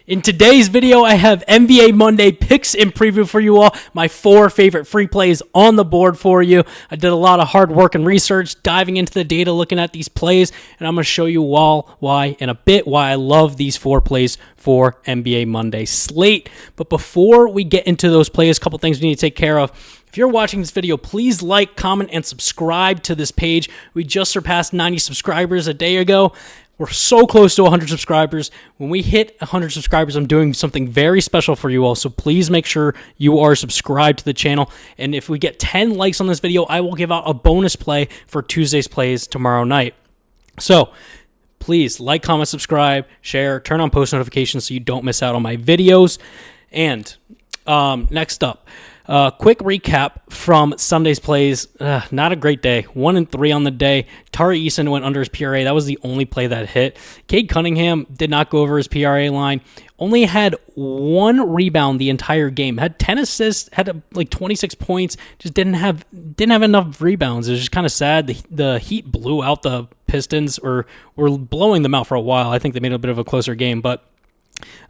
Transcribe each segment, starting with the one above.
In today's video, I have NBA Monday picks and preview for you all. My 4 favorite free plays on the board for you. I did a lot of hard work and research, diving into the data, looking at these plays, and I'm going to show you why in a bit why I love these 4 plays for NBA Monday slate. But before we get into those plays, a couple things we need to take care of. If you're watching this video, please like, comment, and subscribe to this page. We just surpassed 90 subscribers a day ago. We're so close to 100 subscribers. When we hit 100 subscribers, I'm doing something very special for you all, so please make sure you are subscribed to the channel. And if we get 10 likes on this video, I will give out a bonus play for Tuesday's plays tomorrow night. So please like, comment, subscribe, share, turn on post notifications so you don't miss out on my videos. And next up, quick recap from Sunday's plays. Not a great day. 1-3 on the day. Tari Eason went under his PRA. That was the only play that hit. Cade Cunningham did not go over his PRA line. Only had 1 rebound the entire game. Had 10 assists. Had like 26 points. Just didn't have enough rebounds. It was just kind of sad. The Heat blew out the Pistons, or were blowing them out for a while. I think they made a bit of a closer game, but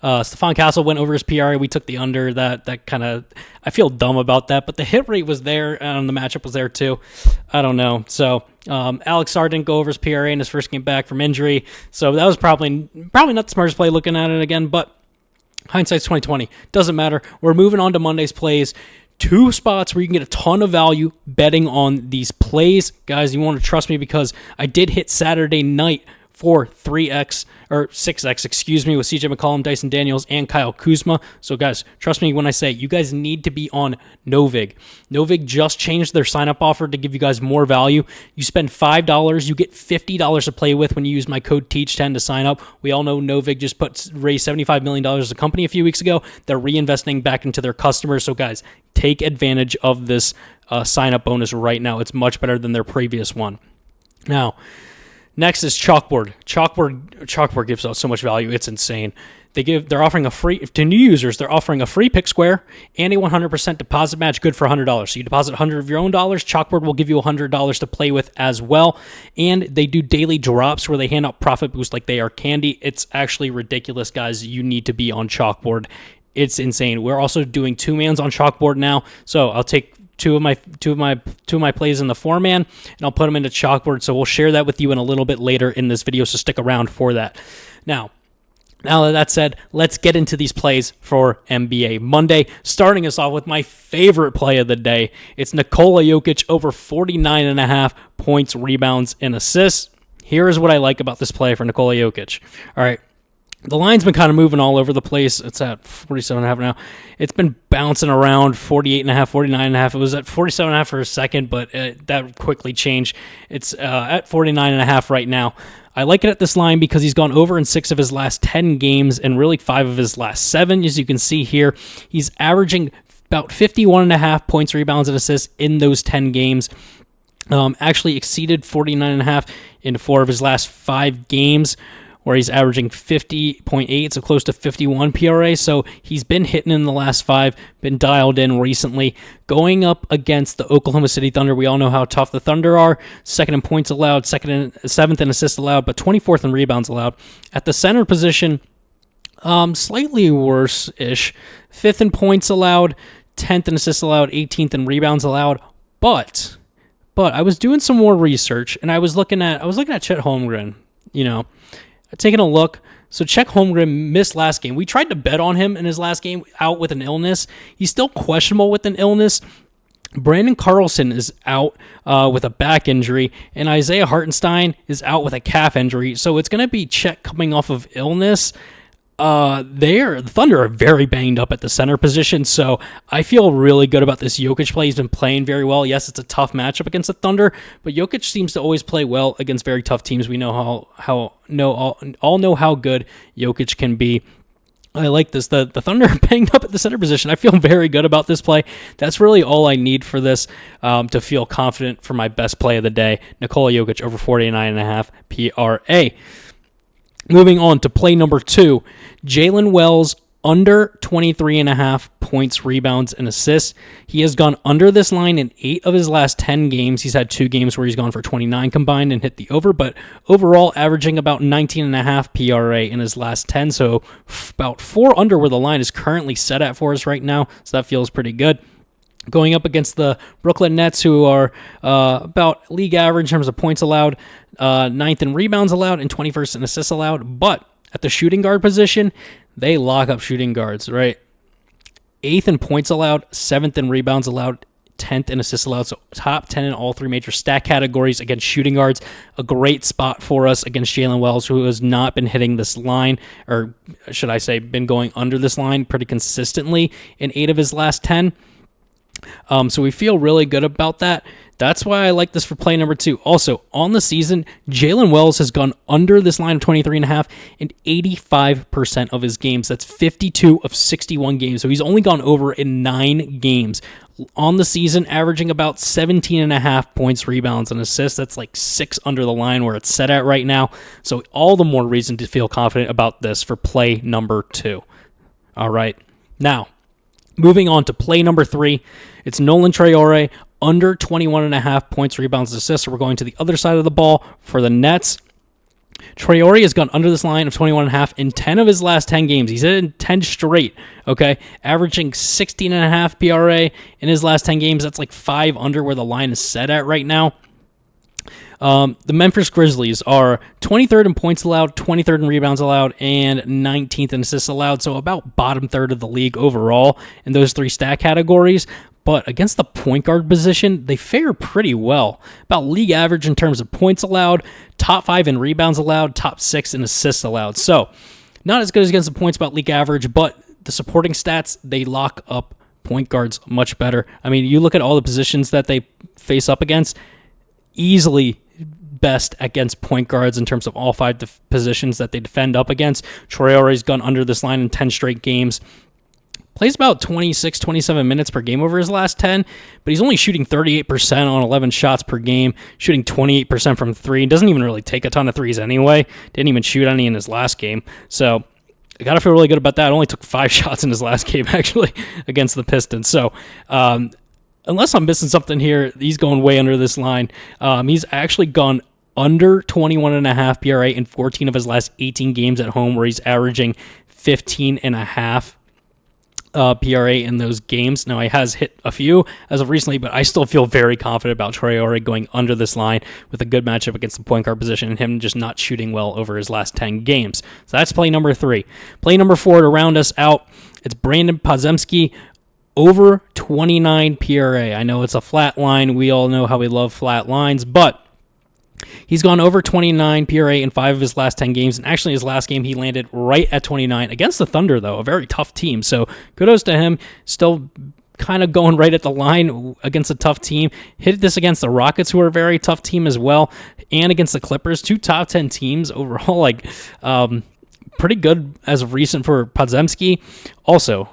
Stephon Castle went over his PRA. We took the under. That kind of, I feel dumb about that, but the hit rate was there and the matchup was there too. I don't know. So Alex Sarr didn't go over his PRA in his first game back from injury, so that was probably not the smartest play looking at it again. But hindsight's 2020. Doesn't matter. We're moving on to Monday's plays. 2 spots where you can get a ton of value betting on these plays, guys. You want to trust me because I did hit Saturday night for 3x or 6x, with CJ McCollum, Dyson Daniels, and Kyle Kuzma. So guys, trust me when I say you guys need to be on Novig. Novig just changed their sign-up offer to give you guys more value. You spend $5, you get $50 to play with when you use my code TEACH10 to sign up. We all know Novig just raised $75 million as a company a few weeks ago. They're reinvesting back into their customers. So guys, take advantage of this sign-up bonus right now. It's much better than their previous one. Now, next is Chalkboard. Chalkboard gives out so much value. It's insane. They're offering a free, to new users, they're offering a free pick square and a 100% deposit match good for $100. So you deposit 100 of your own dollars, Chalkboard will give you $100 to play with as well. And they do daily drops where they hand out profit boosts like they are candy. It's actually ridiculous, guys. You need to be on Chalkboard. It's insane. We're also doing 2-mans on Chalkboard now. So I'll take two of my plays in the 4-man, and I'll put them into Chalkboard. So we'll share that with you in a little bit later in this video, so stick around for that. Now that said, let's get into these plays for NBA Monday. Starting us off with my favorite play of the day. It's Nikola Jokic over 49.5 points, rebounds, and assists. Here is what I like about this play for Nikola Jokic. All right. The line's been kind of moving all over the place. It's at 47.5 now. It's been bouncing around 48.5, 49.5. It was at 47.5 for a second, but that quickly changed. It's at 49.5 right now. I like it at this line because he's gone over in 6 of his last 10 games and really 5 of his last 7. As you can see here, he's averaging about 51.5 points, rebounds, and assists in those 10 games. Actually exceeded 49.5 in 4 of his last 5 games, where he's averaging 50.8, so close to 51 PRA. So he's been hitting in the last 5, been dialed in recently. Going up against the Oklahoma City Thunder, we all know how tough the Thunder are. 2nd in points allowed, 7th in assists allowed, but 24th in rebounds allowed. At the center position, slightly worse-ish. 5th in points allowed, 10th in assists allowed, 18th in rebounds allowed. But I was doing some more research, and I was looking at Chet Holmgren, taking a look. So Chet Holmgren missed last game. We tried to bet on him in his last game out with an illness. He's still questionable with an illness. Brandon Carlson is out with a back injury, and Isaiah Hartenstein is out with a calf injury. So it's going to be Chet coming off of illness. The Thunder are very banged up at the center position, so I feel really good about this Jokic play. He's been playing very well. Yes, it's a tough matchup against the Thunder, but Jokic seems to always play well against very tough teams. We know all know how good Jokic can be. I like this. The Thunder are banged up at the center position. I feel very good about this play. That's really all I need for this to feel confident for my best play of the day. Nikola Jokic over 49.5 PRA. Moving on to play number 2, Jalen Wells under 23.5 points, rebounds, and assists. He has gone under this line in 8 of his last 10 games. He's had 2 games where he's gone for 29 combined and hit the over, but overall averaging about 19.5 PRA in his last 10, so about 4 under where the line is currently set at for us right now, so that feels pretty good. Going up against the Brooklyn Nets, who are about league average in terms of points allowed, 9th in rebounds allowed, and 21st in assists allowed. But at the shooting guard position, they lock up shooting guards, right? 8th in points allowed, 7th in rebounds allowed, 10th in assists allowed. So top 10 in all 3 major stat categories against shooting guards. A great spot for us against Jalen Wells, who has not been hitting this line, or should I say been going under this line pretty consistently in 8 of his last 10. So we feel really good about that. That's why I like this for play number 2. Also, on the season, Jalen Wells has gone under this line of 23.5 in 85% of his games. That's 52 of 61 games. So he's only gone over in 9 games. On the season, averaging about 17.5 points, rebounds, and assists. That's like 6 under the line where it's set at right now. So all the more reason to feel confident about this for play number 2. All right. Now, moving on to play number 3, it's Nolan Traore, under 21.5 points, rebounds, and assists. So we're going to the other side of the ball for the Nets. Traore has gone under this line of 21.5 in 10 of his last 10 games. He's hit it in 10 straight, okay? Averaging 16.5 PRA in his last 10 games. That's like 5 under where the line is set at right now. The Memphis Grizzlies are 23rd in points allowed, 23rd in rebounds allowed, and 19th in assists allowed, so about bottom third of the league overall in those 3 stat categories. But against the point guard position, they fare pretty well. About league average in terms of points allowed, top 5 in rebounds allowed, top 6 in assists allowed. So not as good as against the points, about league average, but the supporting stats, they lock up point guards much better. I mean, you look at all the positions that they face up against, easily best against point guards in terms of all 5 positions that they defend up against. Traore's gone under this line in 10 straight games. Plays about 26, 27 minutes per game over his last 10, but he's only shooting 38% on 11 shots per game, shooting 28% from 3. Doesn't even really take a ton of threes anyway. Didn't even shoot any in his last game. So I got to feel really good about that. Only took 5 shots in his last game, actually, against the Pistons. So unless I'm missing something here, he's going way under this line. He's actually gone under 21.5 PRA in 14 of his last 18 games at home, where he's averaging 15.5 PRA in those games. Now, he has hit a few as of recently, but I still feel very confident about Traore going under this line with a good matchup against the point guard position and him just not shooting well over his last 10 games. So that's play number 3. Play number 4 to round us out, it's Brandon Podziemski, over 29 PRA. I know it's a flat line. We all know how we love flat lines, but he's gone over 29 PRA in 5 of his last 10 games, and actually his last game he landed right at 29 against the Thunder, though, a very tough team. So kudos to him. Still kind of going right at the line against a tough team. Hit this against the Rockets, who are a very tough team as well, and against the Clippers, 2 top 10 teams overall. Like pretty good as of recent for Podziemski. Also,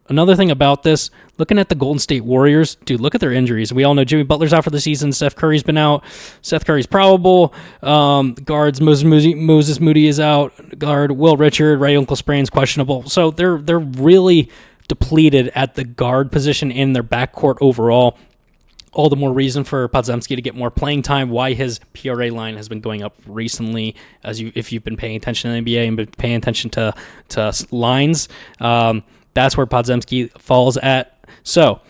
another thing about this, looking at the Golden State Warriors, dude, look at their injuries. We all know Jimmy Butler's out for the season. Steph Curry's been out. Seth Curry's probable. Guards, Moses Moody is out. Guard, Will Richard, right ankle sprain's questionable. So they're really depleted at the guard position in their backcourt overall. All the more reason for Podziemski to get more playing time. Why his PRA line has been going up recently, if you've been paying attention to the NBA and been paying attention to lines. That's where Podziemski falls at. So,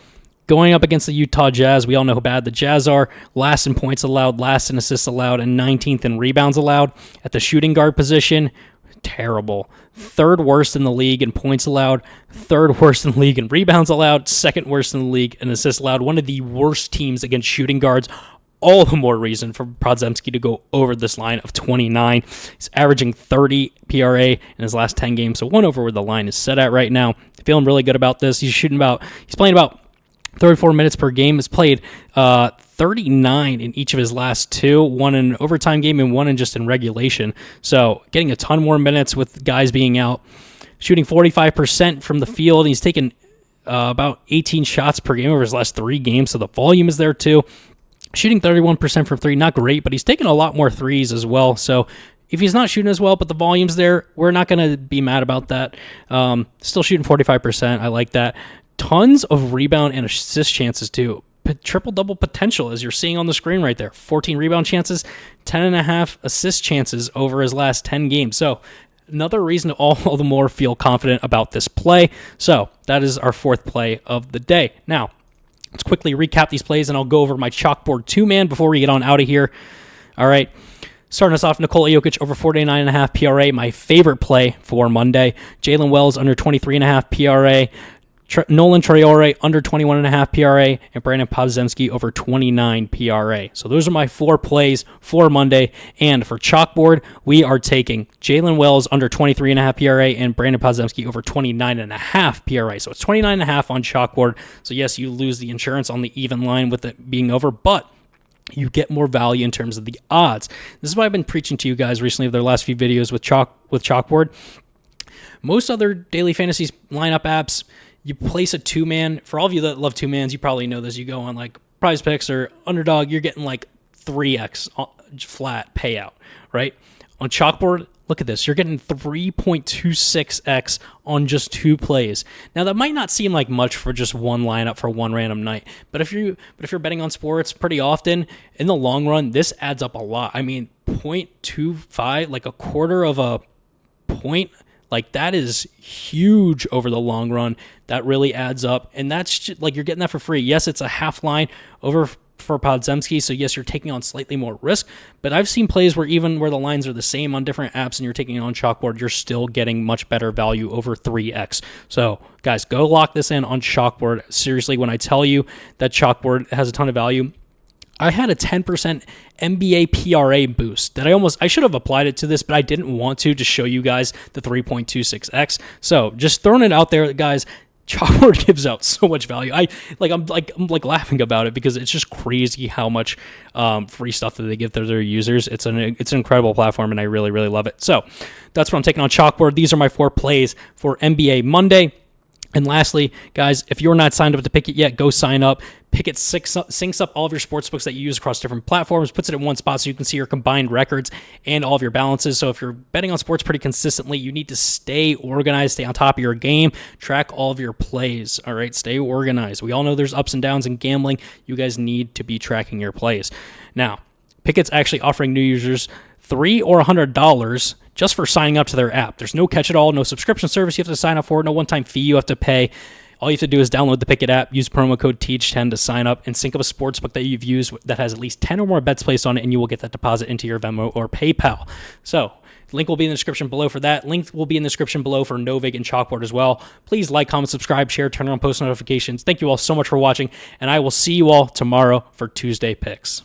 going up against the Utah Jazz, we all know how bad the Jazz are. Last in points allowed, last in assists allowed, and 19th in rebounds allowed. At the shooting guard position, terrible. 3rd worst in the league in points allowed, 3rd worst in the league in rebounds allowed, 2nd worst in the league in assists allowed. One of the worst teams against shooting guards. All the more reason for Podziemski to go over this line of 29. He's averaging 30 PRA in his last 10 games, so 1 over where the line is set at right now. Feeling really good about this. He's playing about 34 minutes per game. He's played 39 in each of his last 2, 1 in an overtime game and 1 in regulation. So getting a ton more minutes with guys being out. Shooting 45% from the field. He's taken about 18 shots per game over his last 3 games, so the volume is there too. Shooting 31% from 3, not great, but he's taken a lot more threes as well. So if he's not shooting as well, but the volume's there, we're not going to be mad about that. Still shooting 45%. I like that. Tons of rebound and assist chances too. Triple-double potential, as you're seeing on the screen right there. 14 rebound chances, 10.5 assist chances over his last 10 games. So another reason to all the more feel confident about this play. So that is our fourth play of the day. Now, let's quickly recap these plays, and I'll go over my chalkboard two-man before we get on out of here. All right. Starting us off, Nikola Jokic over 49.5 PRA, my favorite play for Monday. Jalen Wells under 23.5 PRA. Nolan Traore under 21.5 PRA, and Brandon Podziemski over 29 PRA. So those are my four plays for Monday. And for Chalkboard, we are taking Jalen Wells under 23.5 PRA and Brandon Podziemski over 29.5 PRA. So it's 29.5 on Chalkboard. So yes, you lose the insurance on the even line with it being over, but you get more value in terms of the odds. This is what I've been preaching to you guys recently over the last few videos with Chalkboard. Most other daily fantasy lineup apps, you place a two-man. For all of you that love two-mans, you probably know this. You go on like PrizePicks or Underdog, you're getting like 3x flat payout, right? On Chalkboard, look at this. You're getting 3.26x on just two plays. Now, that might not seem like much for just one lineup for one random night, but if you're betting on sports pretty often, in the long run, this adds up a lot. I mean, 0.25, like a quarter of a point, like that is huge over the long run. That really adds up, and that's just, like you're getting that for free. Yes, it's a half line over for Podziemski, so yes, you're taking on slightly more risk, but I've seen plays where even where the lines are the same on different apps and you're taking it on Chalkboard, you're still getting much better value over 3x. So guys, go lock this in on Chalkboard. Seriously, when I tell you that Chalkboard has a ton of value, I had a 10% NBA PRA boost that I should have applied it to this, but I didn't want to show you guys the 3.26x. So just throwing it out there, guys. Chalkboard gives out so much value. I'm laughing about it because it's just crazy how much free stuff that they give to their users. It's an incredible platform, and I really, really love it. So that's what I'm taking on Chalkboard. These are my four plays for NBA Monday. And lastly, guys, if you're not signed up to Pikkit yet, go sign up. Pikkit syncs up all of your sportsbooks that you use across different platforms, puts it in one spot so you can see your combined records and all of your balances. So if you're betting on sports pretty consistently, you need to stay organized, stay on top of your game, track all of your plays. All right, stay organized. We all know there's ups and downs in gambling. You guys need to be tracking your plays. Now, Pikkit's actually offering new users $3 or $100 just for signing up to their app. There's no catch at all, no subscription service you have to sign up for, no one-time fee you have to pay. All you have to do is download the Pikkit app, use promo code TEACH10 to sign up, and sync up a sportsbook that you've used that has at least 10 or more bets placed on it, and you will get that deposit into your Venmo or PayPal. So, link will be in the description below for that. Link will be in the description below for Novig and Chalkboard as well. Please like, comment, subscribe, share, turn on post notifications. Thank you all so much for watching, and I will see you all tomorrow for Tuesday Picks.